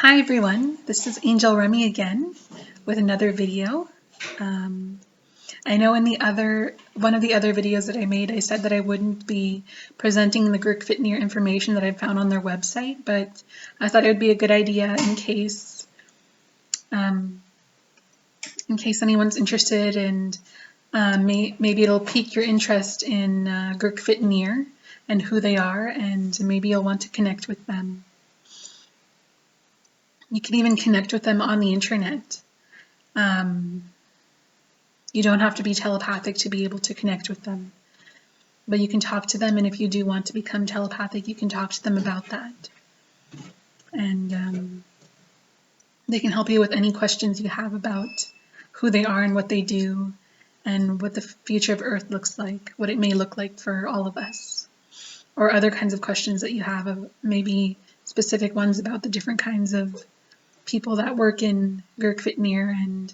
Hi everyone, this is Angel Remy again with another video. I know in one of the other videos that I made, I said that I wouldn't be presenting the Girk-Fit-Niir information that I found on their website, but I thought it would be a good idea in case anyone's interested, and maybe it'll pique your interest in Girk-Fit-Niir and who they are, and maybe you'll want to connect with them. You can even connect with them on the internet. You don't have to be telepathic to be able to connect with them, but you can talk to them, and if you do want to become telepathic, you can talk to them about that. And they can help you with any questions you have about who they are and what they do, and what the future of Earth looks like, what it may look like for all of us, or other kinds of questions that you have, of maybe specific ones about the different kinds of people that work in Girk-Fit-Niir and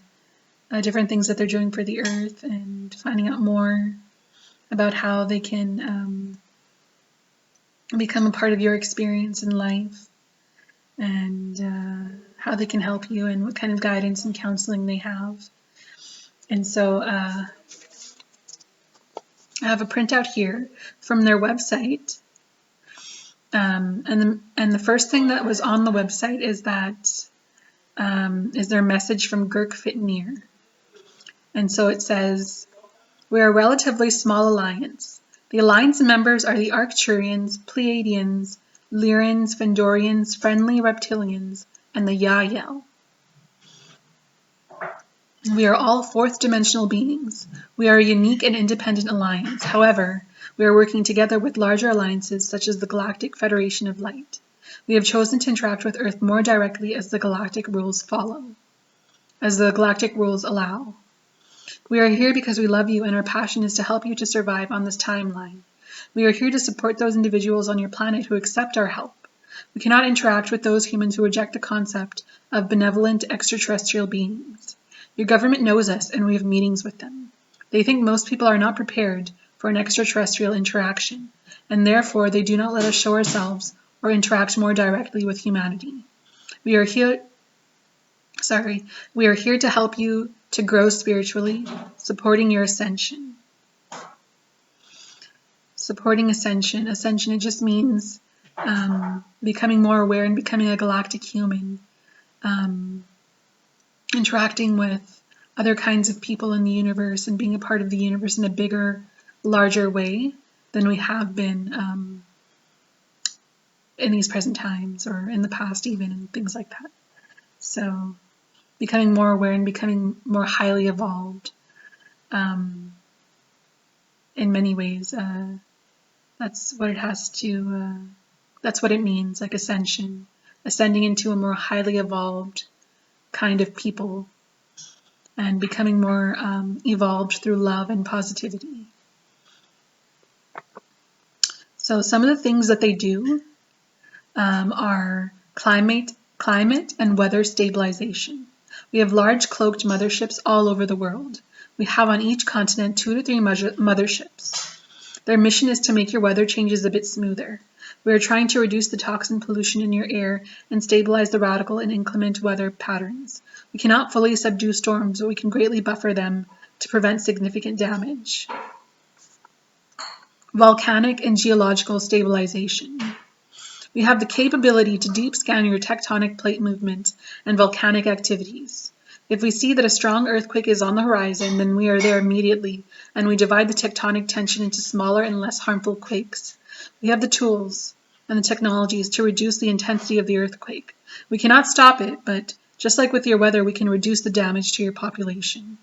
different things that they're doing for the Earth, and finding out more about how they can become a part of your experience in life, and how they can help you, and what kind of guidance and counseling they have. And so I have a printout here from their website, and the first thing that was on the website is their message from Girk-Fit-Niir. And so it says, "We are a relatively small alliance. The alliance members are the Arcturians, Pleiadians, Lyrans, Fendorians, Friendly Reptilians, and the Yael. We are all fourth-dimensional beings. We are a unique and independent alliance. However, we are working together with larger alliances such as the Galactic Federation of Light. We have chosen to interact with Earth more directly as the galactic rules allow. We are here because we love you, and our passion is to help you to survive on this timeline. We are here to support those individuals on your planet who accept our help. We cannot interact with those humans who reject the concept of benevolent extraterrestrial beings. Your government knows us, and we have meetings with them. They think most people are not prepared for an extraterrestrial interaction, and therefore they do not let us show ourselves or interact more directly with humanity. We are here to help you to grow spiritually, supporting your ascension." Supporting ascension. Ascension, it just means becoming more aware and becoming a galactic human, interacting with other kinds of people in the universe, and being a part of the universe in a bigger, larger way than we have been in these present times, or in the past even, and things like that. So becoming more aware and becoming more highly evolved in many ways. That's what it has to, that's what it means, like ascension, ascending into a more highly evolved kind of people, and becoming more evolved through love and positivity. So some of the things that they do are climate and weather stabilization. We have large cloaked motherships all over the world. We have on each continent 2 to 3 motherships. Their mission is to make your weather changes a bit smoother. We are trying to reduce the toxin pollution in your air and stabilize the radical and inclement weather patterns. We cannot fully subdue storms, but we can greatly buffer them to prevent significant damage. Volcanic and geological stabilization. We have the capability to deep scan your tectonic plate movement and volcanic activities. If we see that a strong earthquake is on the horizon, then we are there immediately, and we divide the tectonic tension into smaller and less harmful quakes. We have the tools and the technologies to reduce the intensity of the earthquake. We cannot stop it, but just like with your weather, we can reduce the damage to your population.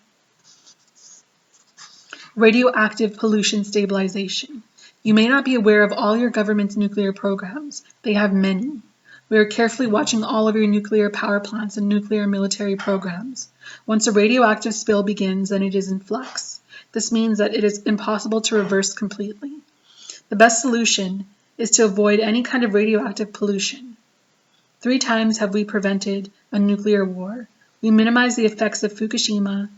Radioactive pollution stabilization. You may not be aware of all your government's nuclear programs. They have many. We are carefully watching all of your nuclear power plants and nuclear military programs. Once a radioactive spill begins, then it is in flux. This means that it is impossible to reverse completely. The best solution is to avoid any kind of radioactive pollution. 3 times have we prevented a nuclear war. We minimize the effects of Fukushima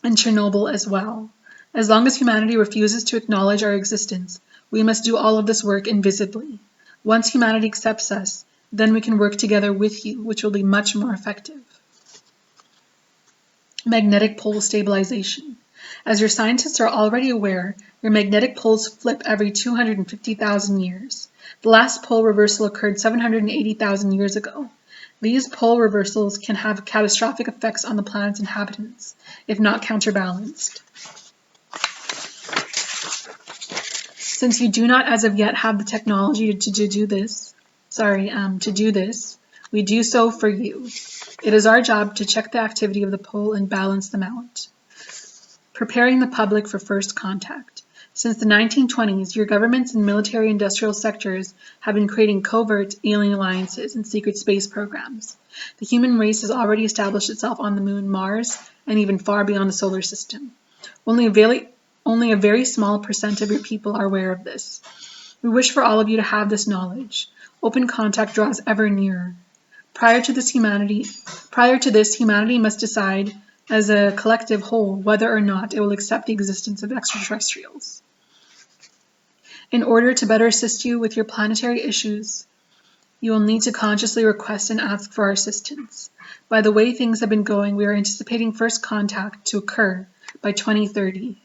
and Chernobyl as well. As long as humanity refuses to acknowledge our existence, we must do all of this work invisibly. Once humanity accepts us, Then we can work together with you, which will be much more effective. Magnetic pole stabilization. As your scientists are already aware, your magnetic poles flip every 250,000 years. The last pole reversal occurred 780,000 years ago. These pole reversals can have catastrophic effects on the planet's inhabitants, if not counterbalanced. Since you do not as of yet have the technology to do this, we do so for you. It is our job to check the activity of the pole and balance them out. Preparing the public for first contact. Since the 1920s, your governments and military-industrial sectors have been creating covert alien alliances and secret space programs. The human race has already established itself on the moon, Mars, and even far beyond the solar system. Only a very small percent of your people are aware of this. We wish for all of you to have this knowledge. Open contact draws ever nearer. Prior to this, humanity must decide as a collective whole whether or not it will accept the existence of extraterrestrials. In order to better assist you with your planetary issues, you will need to consciously request and ask for our assistance. By the way things have been going, we are anticipating first contact to occur by 2030.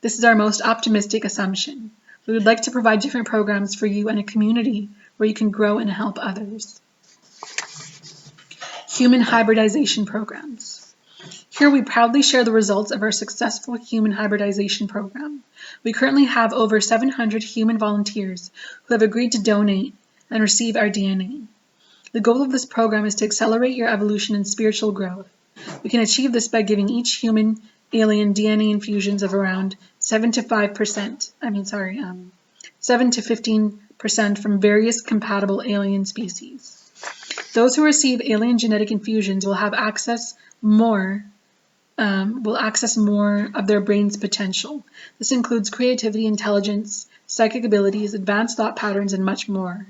This is our most optimistic assumption. We would like to provide different programs for you and a community where you can grow and help others. Human hybridization programs. Here we proudly share the results of our successful human hybridization program. We currently have over 700 human volunteers who have agreed to donate and receive our DNA. The goal of this program is to accelerate your evolution and spiritual growth. We can achieve this by giving each human alien DNA infusions of around 7 to 15% from various compatible alien species. Those who receive alien genetic infusions will access more of their brain's potential. This includes creativity, intelligence, psychic abilities, advanced thought patterns, and much more.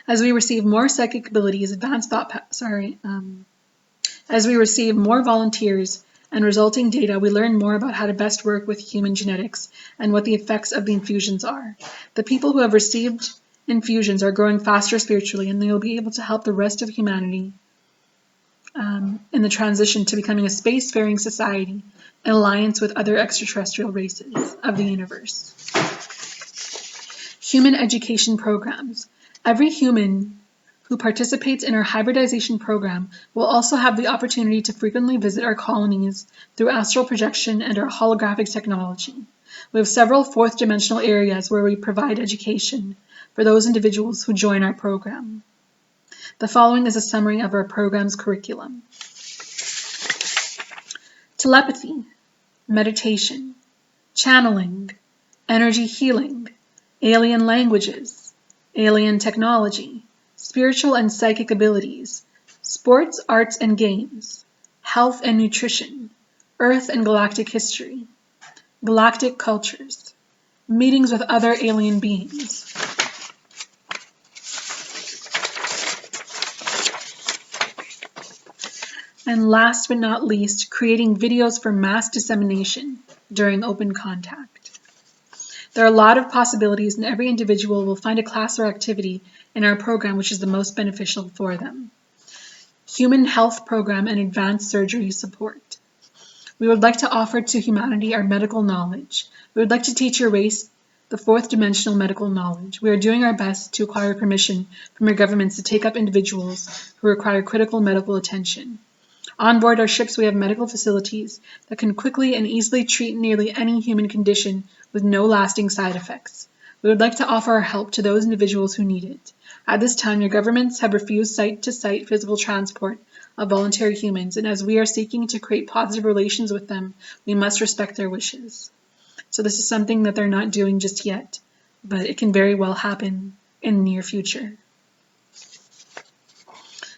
As we receive more psychic abilities, as we receive more volunteers and resulting data, we learn more about how to best work with human genetics and what the effects of the infusions are. The people who have received infusions are growing faster spiritually, and they will be able to help the rest of humanity in the transition to becoming a spacefaring society in alliance with other extraterrestrial races of the universe. Human education programs. Every human who participates in our hybridization program will also have the opportunity to frequently visit our colonies through astral projection and our holographic technology. We have several fourth-dimensional areas where we provide education for those individuals who join our program. The following is a summary of our program's curriculum. Telepathy, meditation, channeling, energy healing, alien languages, alien technology, spiritual and psychic abilities, sports, arts and games, health and nutrition, earth and galactic history, galactic cultures, meetings with other alien beings. And last but not least, creating videos for mass dissemination during open contact. There are a lot of possibilities, and every individual will find a class or activity in our program which is the most beneficial for them. Human health program and advanced surgery support. We would like to offer to humanity our medical knowledge. We would like to teach your race the fourth dimensional medical knowledge. We are doing our best to acquire permission from your governments to take up individuals who require critical medical attention. On board our ships, we have medical facilities that can quickly and easily treat nearly any human condition with no lasting side effects. We would like to offer our help to those individuals who need it. At this time, your governments have refused site-to-site physical transport of voluntary humans, and as we are seeking to create positive relations with them, we must respect their wishes. So this is something that they're not doing just yet, but it can very well happen in the near future.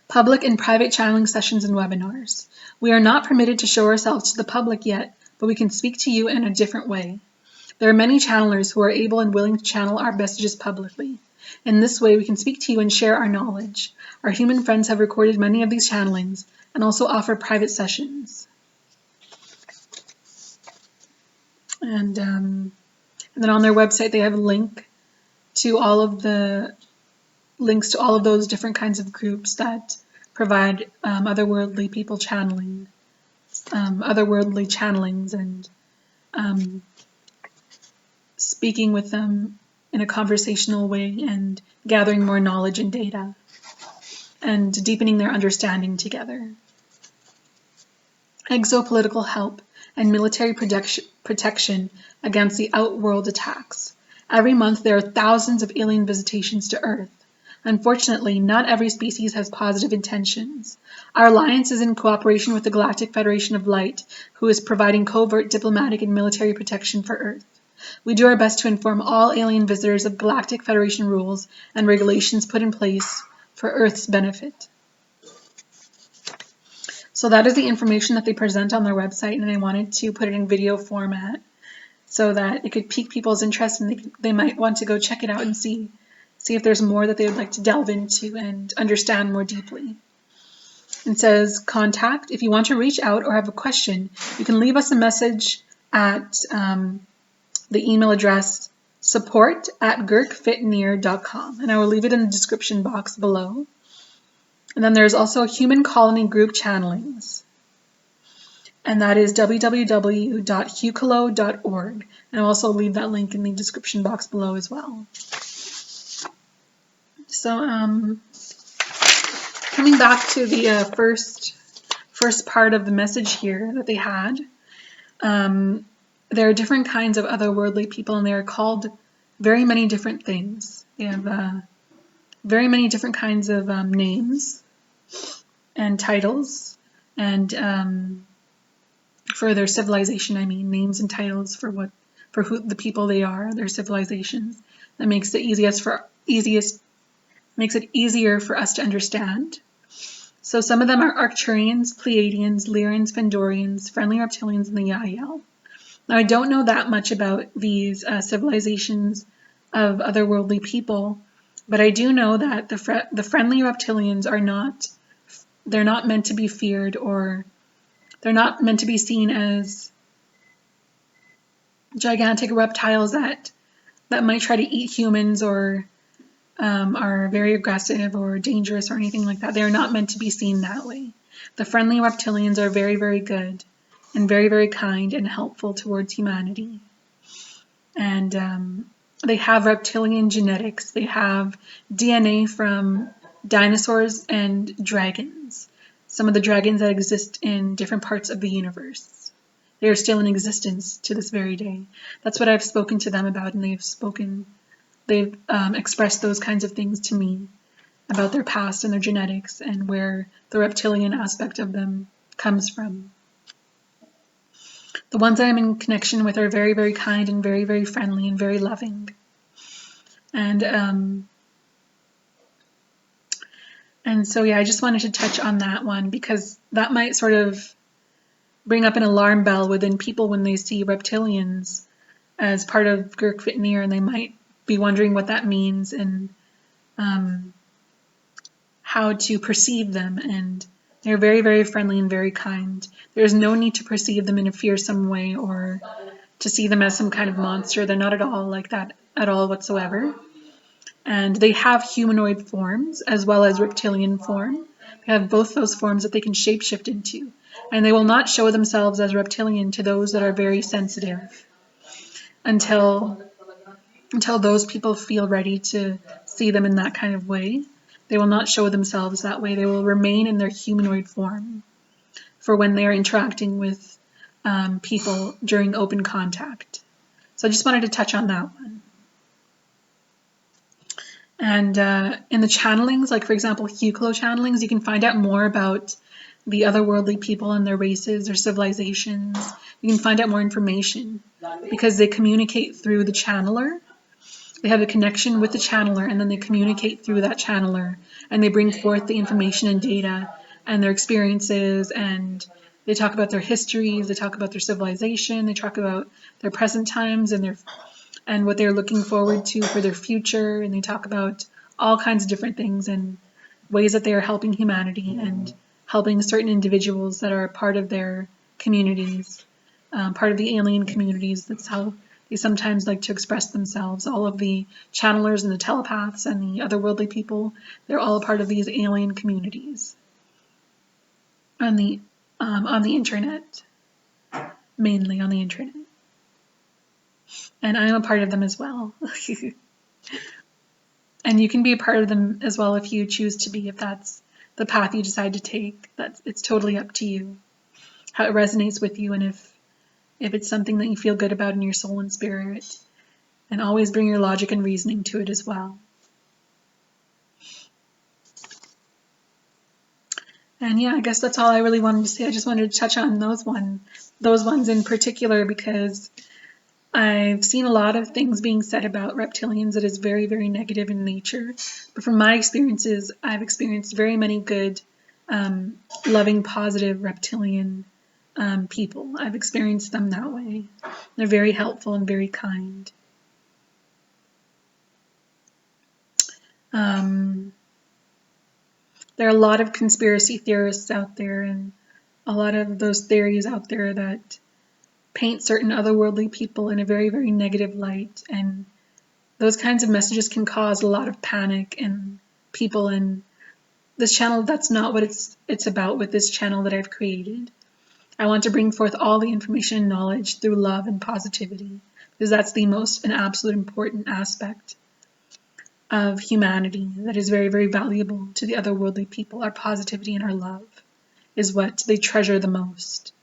Public and private channeling sessions and webinars. We are not permitted to show ourselves to the public yet, but we can speak to you in a different way. There are many channelers who are able and willing to channel our messages publicly. In this way, we can speak to you and share our knowledge. Our human friends have recorded many of these channelings and also offer private sessions. And then on their website, they have a link to all of the links to all of those different kinds of groups that provide otherworldly people channeling, otherworldly channelings, and speaking with them in a conversational way and gathering more knowledge and data and deepening their understanding together. Exopolitical help and military protection against the outworld attacks. Every month there are thousands of alien visitations to Earth. Unfortunately, not every species has positive intentions. Our alliance is in cooperation with the Galactic Federation of Light, who is providing covert diplomatic and military protection for Earth. We do our best to inform all alien visitors of Galactic Federation rules and regulations put in place for Earth's benefit. So that is the information that they present on their website, and I wanted to put it in video format so that it could pique people's interest, and they might want to go check it out and see if there's more that they would like to delve into and understand more deeply. It says, contact. If you want to reach out or have a question, you can leave us a message at the email address support@Girk-Fit-Niir.com, and I will leave it in the description box below. And then there's also Human Colony Group Channelings, and that is www.hucolo.org, and I'll also leave that link in the description box below as well. So coming back to the first part of the message here that they had, there are different kinds of otherworldly people, and they are called very many different things. They have very many different kinds of names and titles, and for their civilization, I mean names and titles for who the people they are, their civilizations. That makes it easier for us to understand. So some of them are Arcturians, Pleiadians, Lyrians, Fandorians, friendly reptilians, and the Yael. Now, I don't know that much about these civilizations of otherworldly people, but I do know that the friendly reptilians they're not meant to be feared, or they're not meant to be seen as gigantic reptiles that might try to eat humans or are very aggressive or dangerous or anything like that. They are not meant to be seen that way. The friendly reptilians are very, very good and very, very kind and helpful towards humanity. And they have reptilian genetics. They have DNA from dinosaurs and dragons. Some of the dragons that exist in different parts of the universe. They are still in existence to this very day. That's what I've spoken to them about, and they've expressed those kinds of things to me about their past and their genetics and where the reptilian aspect of them comes from. The ones that I'm in connection with are very, very kind and very, very friendly and very loving. And so, yeah, I just wanted to touch on that one because that might sort of bring up an alarm bell within people when they see reptilians as part of Girk-Fit-Niir, and they might be wondering what that means and how to perceive them. And they're very, very friendly and very kind. There's no need to perceive them in a fearsome way or to see them as some kind of monster. They're not at all like that at all whatsoever. And they have humanoid forms as well as reptilian form. They have both those forms that they can shapeshift into. And they will not show themselves as reptilian to those that are very sensitive until those people feel ready to see them in that kind of way. They will not show themselves that way. They will remain in their humanoid form for when they are interacting with people during open contact. So I just wanted to touch on that one. And in the channelings, like for example, Hucolo channelings, you can find out more about the otherworldly people and their races, their civilizations. You can find out more information because they communicate through the channeler. They have a connection with the channeler, and then they communicate through that channeler, and they bring forth the information and data and their experiences, and they talk about their histories, they talk about their civilization, they talk about their present times and what they're looking forward to for their future, and they talk about all kinds of different things and ways that they are helping humanity and helping certain individuals that are part of their communities, part of the alien communities. That's how They sometimes like to express themselves. All of the channelers and the telepaths and the otherworldly people, they're all a part of these alien communities on the internet, mainly on the internet. And I'm a part of them as well. And you can be a part of them as well if you choose to be, if that's the path you decide to take. It's totally up to you, how it resonates with you, and if it's something that you feel good about in your soul and spirit. And always bring your logic and reasoning to it as well. And yeah, I guess that's all I really wanted to say. I just wanted to touch on those ones in particular, because I've seen a lot of things being said about reptilians that is very, very negative in nature. But from my experiences, I've experienced very many good, loving, positive reptilian people. I've experienced them that way. They're very helpful and very kind. There are a lot of conspiracy theorists out there, and a lot of those theories out there that paint certain otherworldly people in a very, very negative light. And those kinds of messages can cause a lot of panic in people. And this channel, that's not what it's about with this channel that I've created. I want to bring forth all the information and knowledge through love and positivity, because that's the most and absolute important aspect of humanity that is very, very valuable to the otherworldly people. Our positivity and our love is what they treasure the most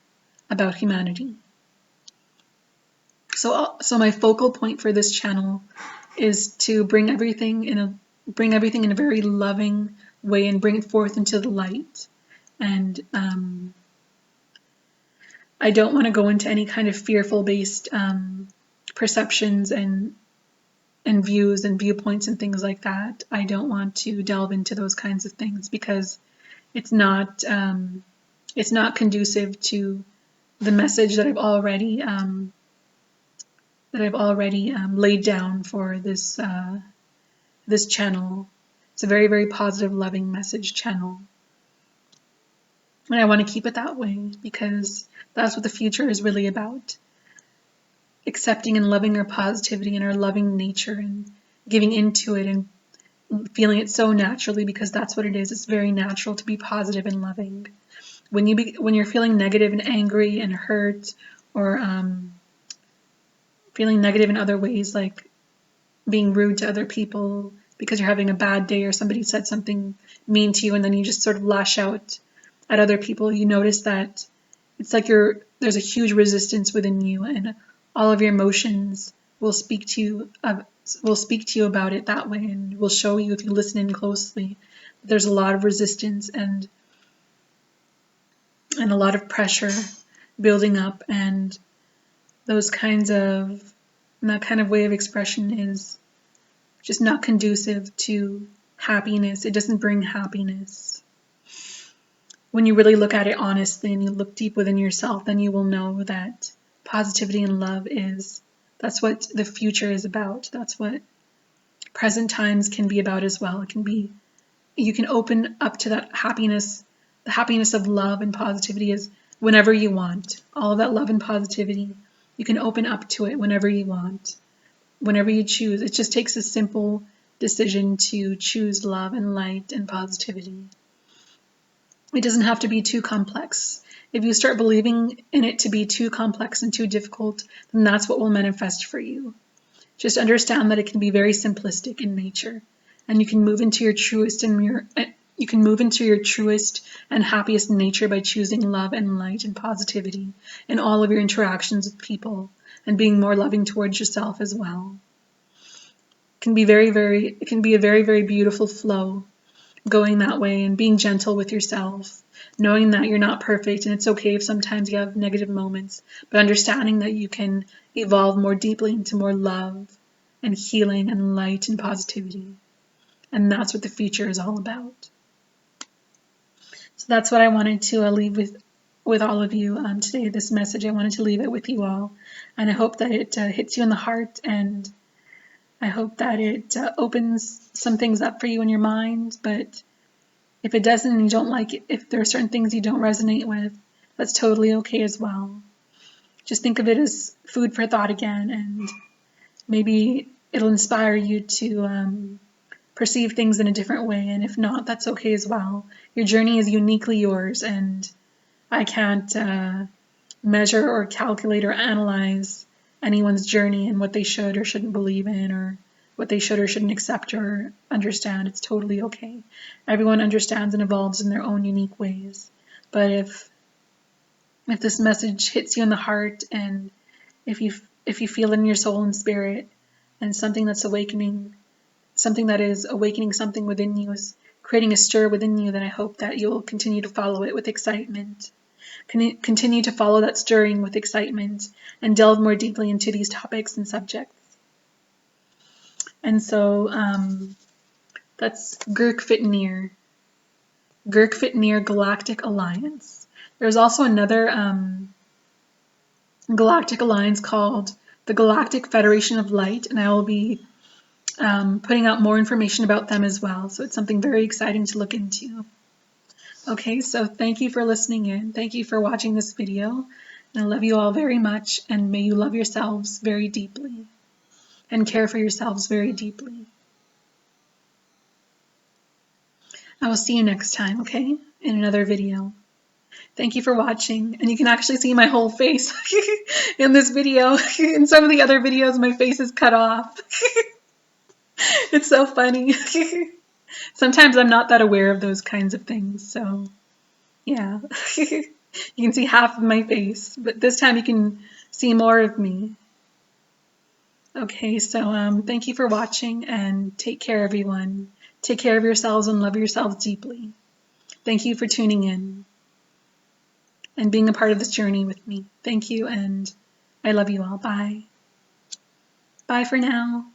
about humanity. So my focal point for this channel is to bring everything in a very loving way and bring it forth into the light. And I don't want to go into any kind of fearful based perceptions and views and viewpoints and things like that. I don't want to delve into those kinds of things, because it's not conducive to the message that I've already laid down for this channel. It's a very, very positive, loving message channel, and I want to keep it that way, because that's what the future is really about. Accepting and loving our positivity and our loving nature, and giving into it and feeling it so naturally, because that's what it is. It's very natural to be positive and loving. When you're feeling negative and angry and hurt, or feeling negative in other ways, like being rude to other people because you're having a bad day or somebody said something mean to you, and then you just sort of lash out at other people, you notice that it's like there's a huge resistance within you, and all of your emotions will speak to you about it that way, and will show you, if you listen in closely, there's a lot of resistance and a lot of pressure building up, and that kind of way of expression is just not conducive to happiness. It doesn't bring happiness. When you really look at it honestly and you look deep within yourself, then you will know that positivity and love that's what the future is about. That's what present times can be about as well. You can open up to that happiness. The happiness of love and positivity is whenever you want. All of that love and positivity, you can open up to it whenever you want, whenever you choose. It just takes a simple decision to choose love and light and positivity. It doesn't have to be too complex. If you start believing in it to be too complex and too difficult, then that's what will manifest for you. Just understand that it can be very simplistic in nature, and you can move into your truest and happiest nature by choosing love and light and positivity in all of your interactions with people, and being more loving towards yourself as well. It can be a very, very beautiful flow going that way, and being gentle with yourself, knowing that you're not perfect, and it's okay if sometimes you have negative moments, but understanding that you can evolve more deeply into more love and healing and light and positivity. And that's what the future is all about. So that's what I wanted to leave with all of you today, this message. I wanted to leave it with you all, and I hope that it hits you in the heart, and I hope that it opens some things up for you in your mind. But if it doesn't, and you don't like it, if there are certain things you don't resonate with, that's totally okay as well. just think of it as food for thought again, and maybe it'll inspire you to perceive things in a different way. And if not, that's okay as well. Your journey is uniquely yours, and I can't measure or calculate or analyze anyone's journey and what they should or shouldn't believe in, or what they should or shouldn't accept or understand. It's totally okay. Everyone understands and evolves in their own unique ways. But if this message hits you in the heart, and if you feel it in your soul and spirit, and something that's awakening, something that is awakening something within you, is creating a stir within you, then I hope that you'll continue to follow it with excitement. Continue to follow that stirring with excitement and delve more deeply into these topics and subjects. And so that's Girk-Fit-Niir Galactic Alliance. There's also another Galactic Alliance called the Galactic Federation of Light, and I will be putting out more information about them as well. So it's something very exciting to look into. Okay, so thank you for listening in. Thank you for watching this video. And I love you all very much, and may you love yourselves very deeply and care for yourselves very deeply. I will see you next time, okay? In another video. Thank you for watching, and you can actually see my whole face in this video. In some of the other videos, my face is cut off. It's so funny. Sometimes I'm not that aware of those kinds of things, so yeah. You can see half of my face, but this time you can see more of me. Okay, so thank you for watching, and take care, everyone. Take care of yourselves and love yourselves deeply. Thank you for tuning in and being a part of this journey with me. Thank you, and I love you all. Bye. Bye for now.